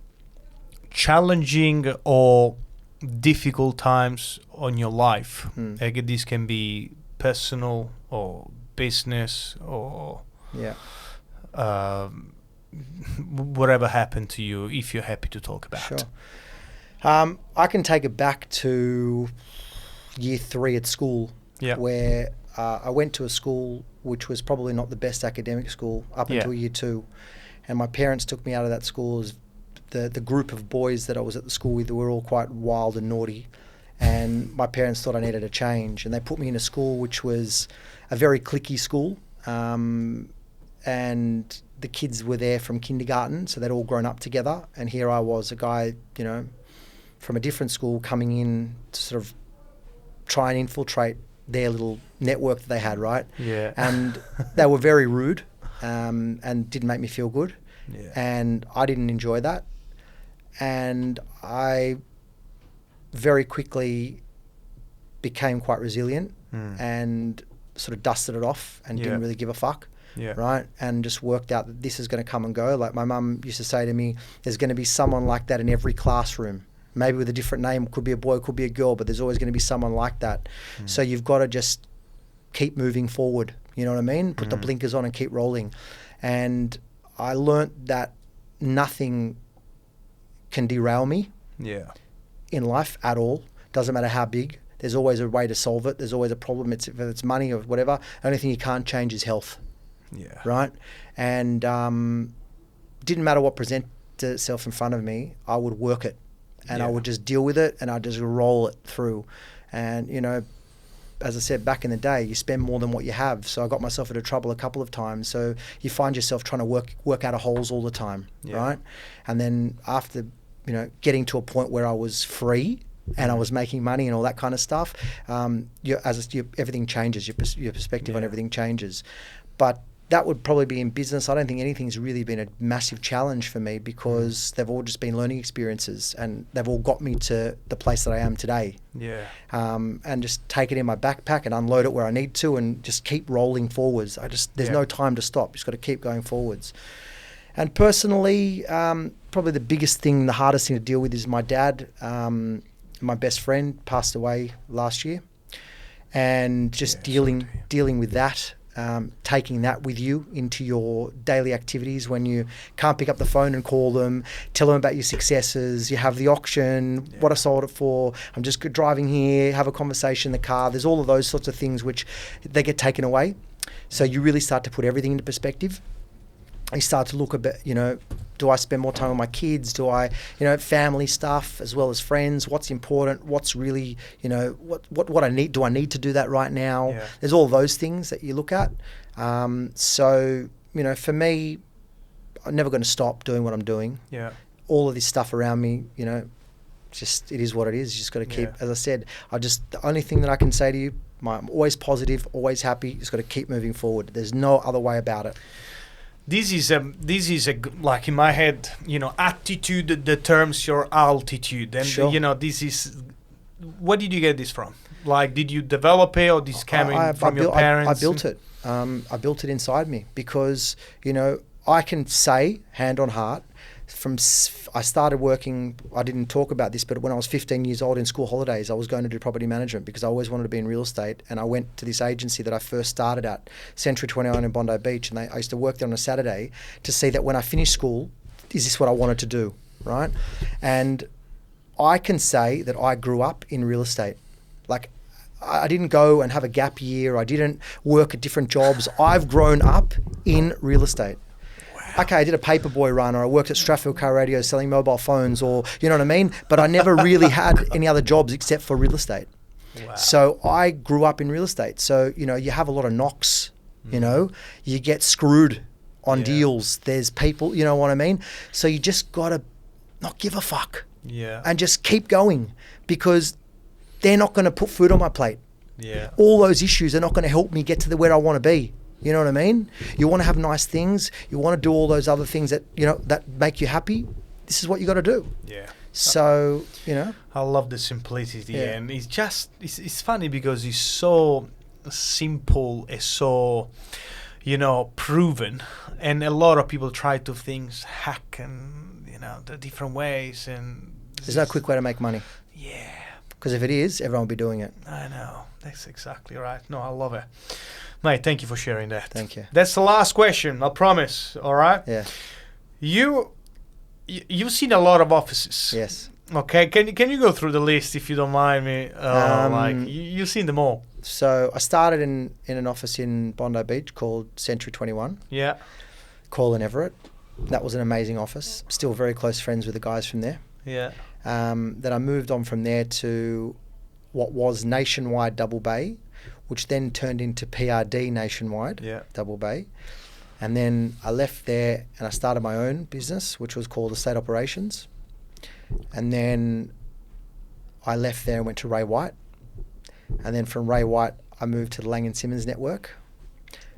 challenging or difficult times on your life? Like, this can be personal or business or whatever happened to you, if you're happy to talk about. Sure. I can take it back to year 3 at school, where I went to a school which was probably not the best academic school up until year 2. And my parents took me out of that school. As the group of boys that I was at the school with were all quite wild and naughty. And my parents thought I needed a change. And they put me in a school which was a very cliquey school. And the kids were there from kindergarten, so they'd all grown up together. And here I was, a guy, from a different school coming in to sort of try and infiltrate their little network that they had, right? Yeah. And they were very rude and didn't make me feel good. Yeah. And I didn't enjoy that. And I very quickly became quite resilient and sort of dusted it off and didn't really give a fuck. Yeah. Right. And just worked out that this is going to come and go. Like my mum used to say to me, there's going to be someone like that in every classroom. Maybe with a different name, could be a boy, could be a girl, but there's always going to be someone like that. So you've got to just keep moving forward. You know what I mean? Put the blinkers on and keep rolling. And I learnt that nothing can derail me in life at all. Doesn't matter how big. There's always a way to solve it. There's always a problem. Whether it's money or whatever. The only thing you can't change is health. Yeah. Right? And didn't matter what presented itself in front of me, I would work it. And I would just deal with it and I'd just roll it through. And, as I said, back in the day, you spend more than what you have. So I got myself into trouble a couple of times. So you find yourself trying to work out of holes all the time, right? And then after, getting to a point where I was free and I was making money and all that kind of stuff, everything changes. Your perspective on everything changes. But that would probably be in business. I don't think anything's really been a massive challenge for me because they've all just been learning experiences and they've all got me to the place that I am today. Yeah. And just take it in my backpack and unload it where I need to and just keep rolling forwards. There's no time to stop. You just got to keep going forwards. And personally, probably the biggest thing, the hardest thing to deal with is my dad. My best friend passed away last year, and just dealing with that, taking that with you into your daily activities when you can't pick up the phone and call them, tell them about your successes. You have the auction, what I sold it for. I'm just driving here, have a conversation in the car. There's all of those sorts of things which they get taken away. So you really start to put everything into perspective. You start to look a bit, do I spend more time with my kids? Do I, family stuff as well as friends? What's important? What's really, what I need? Do I need to do that right now? Yeah. There's all those things that you look at. So, for me, I'm never going to stop doing what I'm doing. Yeah. All of this stuff around me, just it is what it is. You just got to keep, as I said, the only thing that I can say to you, I'm always positive, always happy. Just got to keep moving forward. There's no other way about it. This is like in my head, attitude determines your altitude, and Sure. this is. Where did you get this from? Like, did you develop it, or this came from your parents? I built it. I built it inside me because I can say, hand on heart, I started working. I didn't talk about this, but when I was 15 years old in school holidays, I was going to do property management because I always wanted to be in real estate. And I went to this agency that I first started at, Century 21 in Bondi Beach, and I used to work there on a Saturday to see that when I finished school, is this what I wanted to do, right? And I can say that I grew up in real estate. Like, I didn't go and have a gap year. I didn't work at different jobs. I've grown up in real estate. Okay, I did a paperboy run, or I worked at Strathfield Car Radio selling mobile phones, or you know what I mean? But I never really had any other jobs except for real estate. Wow. So I grew up in real estate. So, you have a lot of knocks, you get screwed on deals. There's people, you know what I mean? So you just got to not give a fuck. Yeah. And just keep going, because they're not going to put food on my plate. Yeah. All those issues are not going to help me get to where I want to be. You know what I mean? You want to have nice things. You want to do all those other things that, that make you happy. This is what you got to do. Yeah. So, I love the simplicity, Yeah. and it's funny because it's so simple, it's so, proven, and a lot of people try to hack and, the different ways, and there's no quick way to make money. Yeah. Because if it is, everyone will be doing it. I know. That's exactly right. No, I love it. Mate, thank you for sharing that. Thank you. That's the last question, I promise. All right? Yeah. You've seen a lot of offices. Yes. Okay. Can you go through the list if you don't mind me? You've seen them all. So I started in an office in Bondi Beach called Century 21. Yeah. Colin Everett. That was an amazing office. Still very close friends with the guys from there. Yeah. Then I moved on from there to what was Nationwide Double Bay, which then turned into PRD Nationwide Double Bay. And then I left there and I started my own business, which was called Estate Operations. And then I left there and went to Ray White. And then from Ray White, I moved to the Lang & Simmons network.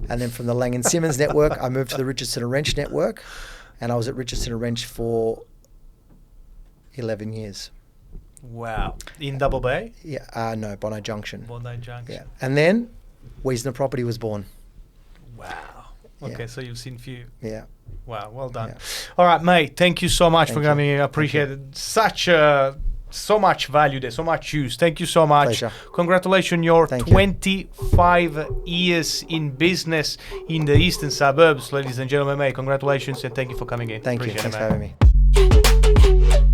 And then from the Lang & Simmons network, I moved to the Richardson & Wrench network. And I was at Richardson & Wrench for 11 years. Wow. In Double Bay? Yeah, no, Bondi Junction. Bondi Junction. Yeah. And then Wiesner Property was born. Wow. Okay, so you've seen few. Yeah. Wow, well done. Yeah. All right, mate, thank you so much for Thank coming you. in. I appreciate it. So much value there, so much use. Thank you so much. Pleasure. Congratulations on your Thank you. 25 years in business in the Eastern Suburbs, ladies and gentlemen. Mate, congratulations and thank you for coming in. Thank you. Appreciate Thanks it, for mate. having me.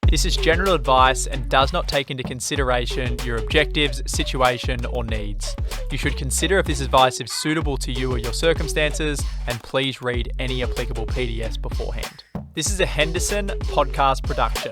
This is general advice and does not take into consideration your objectives, situation, or needs. You should consider if this advice is suitable to you or your circumstances, and please read any applicable PDFs beforehand. This is a Henderson podcast production.